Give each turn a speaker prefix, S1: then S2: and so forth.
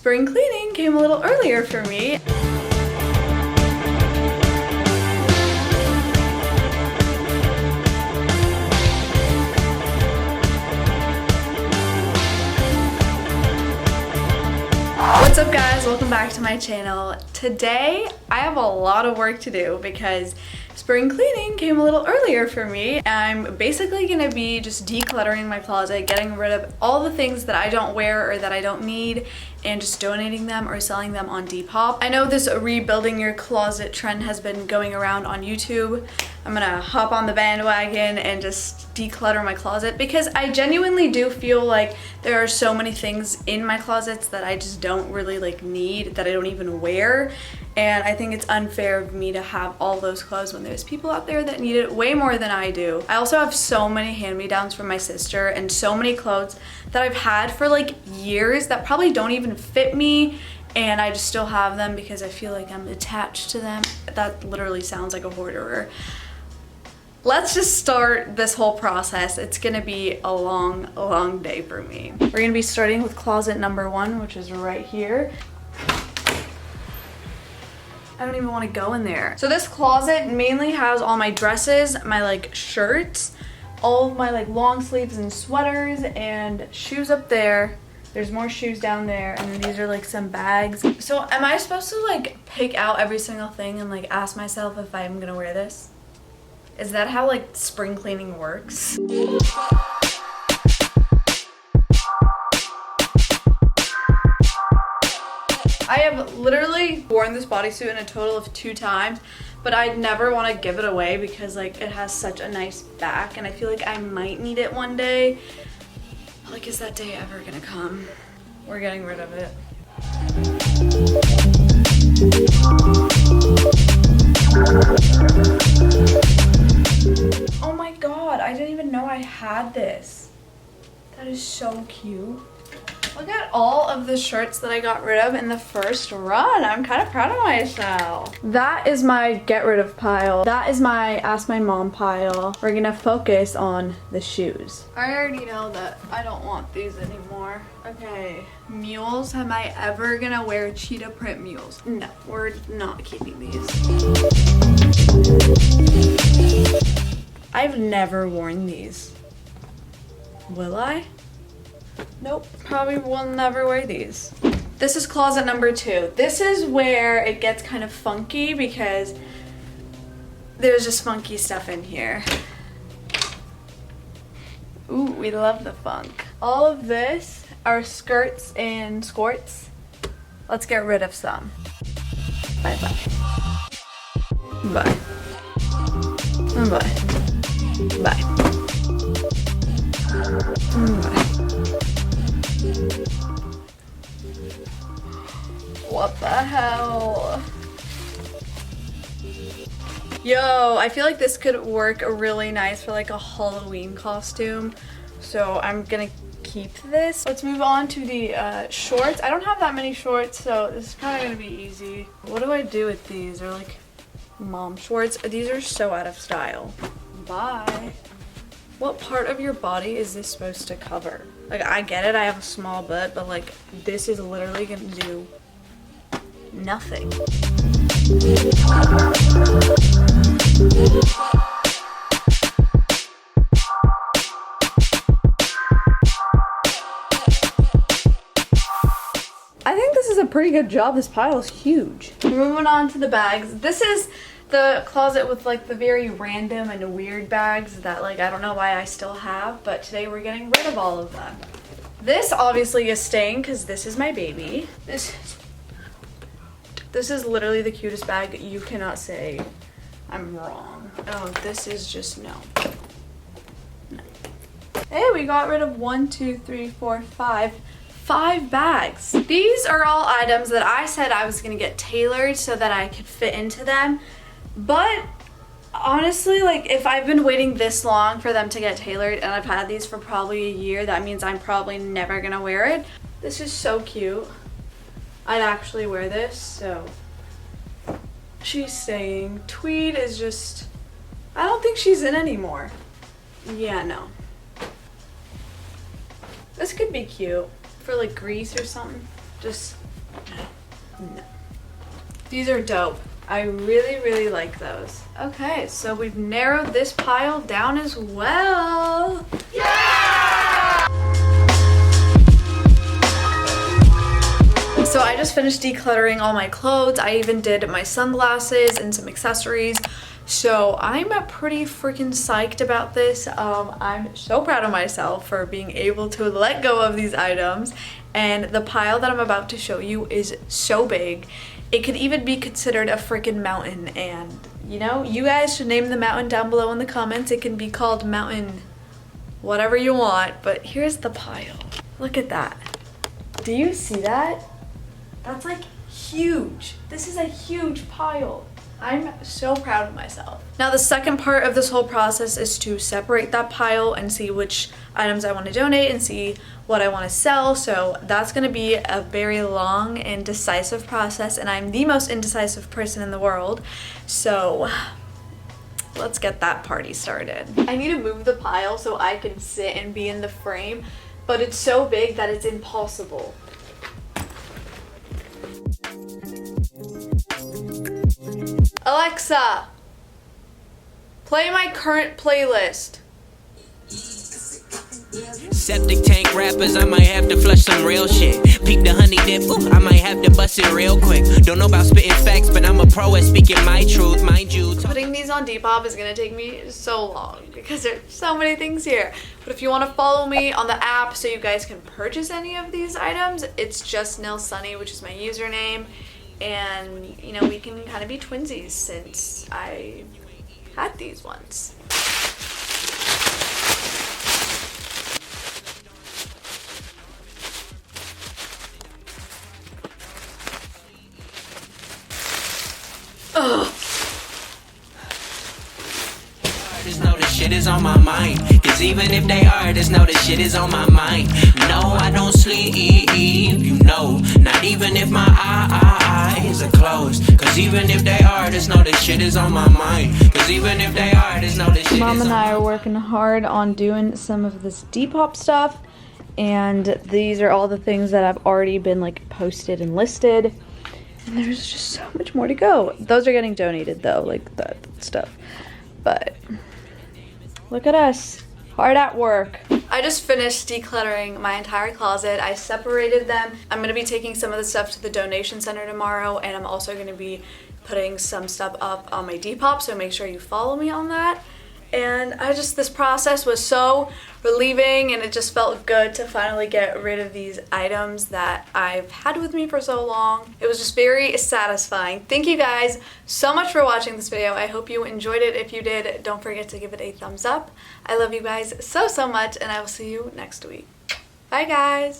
S1: spring cleaning came a little earlier for me. What's up guys, welcome back to my channel. Today I have a lot of work to do because spring cleaning came a little earlier for me. I'm basically gonna be just decluttering my closet, getting rid of all the things that I don't wear or that I don't need, and just donating them or selling them on Depop. I know this rebuilding your closet trend has been going around on YouTube. I'm gonna hop on the bandwagon and just declutter my closet because I genuinely do feel like there are so many things in my closets that I just don't really need, that I don't even wear. And I think it's unfair of me to have all those clothes when there's people out there that need it way more than I do. I also have so many hand-me-downs from my sister and so many clothes that I've had for years that probably don't even fit me, and I just still have them because I feel like I'm attached to them. That literally sounds like a hoarder. Let's just start this whole process. It's gonna be a long day for me. We're gonna be starting with closet number 1, which is right here. I don't even want to go in there. So this closet mainly has all my dresses, my shirts, all of my long sleeves and sweaters, and shoes up there. There's more shoes down there, and then these are some bags. So am I supposed to pick out every single thing and ask myself if I'm gonna wear this? Is that how spring cleaning works? I have literally worn this bodysuit in a total of 2 times, but I'd never want to give it away because it has such a nice back, and I feel like I might need it one day. Is that day ever gonna come? We're getting rid of it. Oh my god, I didn't even know I had this. That is so cute. Look at all of the shirts that I got rid of in the first run. I'm kind of proud of myself. That is my get rid of pile. That is my ask my mom pile. We're gonna focus on the shoes. I already know that I don't want these anymore. Okay, mules. Am I ever gonna wear cheetah print mules? No, we're not keeping these. I've never worn these. Will I? Nope, probably will never wear these. This is closet number 2. This is where it gets kind of funky because there's just funky stuff in here. Ooh, we love the funk. All of this are skirts and skirts. Let's get rid of some. Bye bye. Bye. Bye. Bye. Bye. What the hell? Yo, I feel like this could work really nice for a Halloween costume. So I'm gonna keep this. Let's move on to the shorts. I don't have that many shorts, so this is probably gonna be easy. What do I do with these? They're mom shorts. These are so out of style. Bye. What part of your body is this supposed to cover? I get it, I have a small butt, but this is literally gonna do nothing. I think this is a pretty good job. This pile is huge. Moving on to the bags. This is the closet with the very random and weird bags that I don't know why I still have, but today we're getting rid of all of them. This obviously is staying because this is my baby. This is literally the cutest bag. You cannot say I'm wrong. Oh, this is just no. Hey, we got rid of 1, 2, 3, 4, 5 bags. These are all items that I said I was gonna get tailored so that I could fit into them. But honestly, if I've been waiting this long for them to get tailored and I've had these for probably a year, that means I'm probably never gonna wear it. This is so cute. I'd actually wear this, so she's staying. Tweed is just, I don't think she's in anymore. Yeah, no. This could be cute for like Greece or something. Just No. These are dope. I really, really like those. Okay, so we've narrowed this pile down as well. Yeah! So I just finished decluttering all my clothes. I even did my sunglasses and some accessories. So I'm pretty freaking psyched about this. I'm so proud of myself for being able to let go of these items. And the pile that I'm about to show you is so big. It could even be considered a freaking mountain. And you know, you guys should name the mountain down below in the comments. It can be called mountain whatever you want. But here's the pile. Look at that. Do you see that? That's like huge. This is a huge pile. I'm so proud of myself. Now the second part of this whole process is to separate that pile and see which items I want to donate and see what I want to sell. So that's going to be a very long and decisive process, and I'm the most indecisive person in the world. So let's get that party started. I need to move the pile so I can sit and be in the frame, but it's so big that it's impossible. Alexa, play my current playlist.
S2: Septic tank rappers, I might have to flush some real shit. Peep the honey dip, ooh, I might have to bust it real quick. Don't know about spitting facts, but I'm a pro at speaking my truth, mind you.
S1: Putting these on Depop is gonna take me so long because there's so many things here. But if you want to follow me on the app so you guys can purchase any of these items, it's just Nil Sani, which is my username. And you know, we can kind of be twinsies since I had these once. Ugh.
S2: Just know this shit is on my mind. Cause even if they are, just know this shit is on my mind. No, I don't sleep, you know. Not even if my eyes are closed. Cause even if they are, just know this shit is on my mind. Cause even if they are, just know this shit is on my mind.
S1: Mom and I are working hard on doing some of this Depop stuff. And these are all the things that have already been like posted and listed. And there's just so much more to go. Those are getting donated though, like that stuff. But look at us, hard at work. I just finished decluttering my entire closet. I separated them. I'm gonna be taking some of the stuff to the donation center tomorrow, and I'm also gonna be putting some stuff up on my Depop, so make sure you follow me on that. And this process was so relieving, and it just felt good to finally get rid of these items that I've had with me for so long. It was just very satisfying. Thank you guys so much for watching this video. I hope you enjoyed it. If you did, don't forget to give it a thumbs up. I love you guys so, so much, and I will see you next week. Bye guys!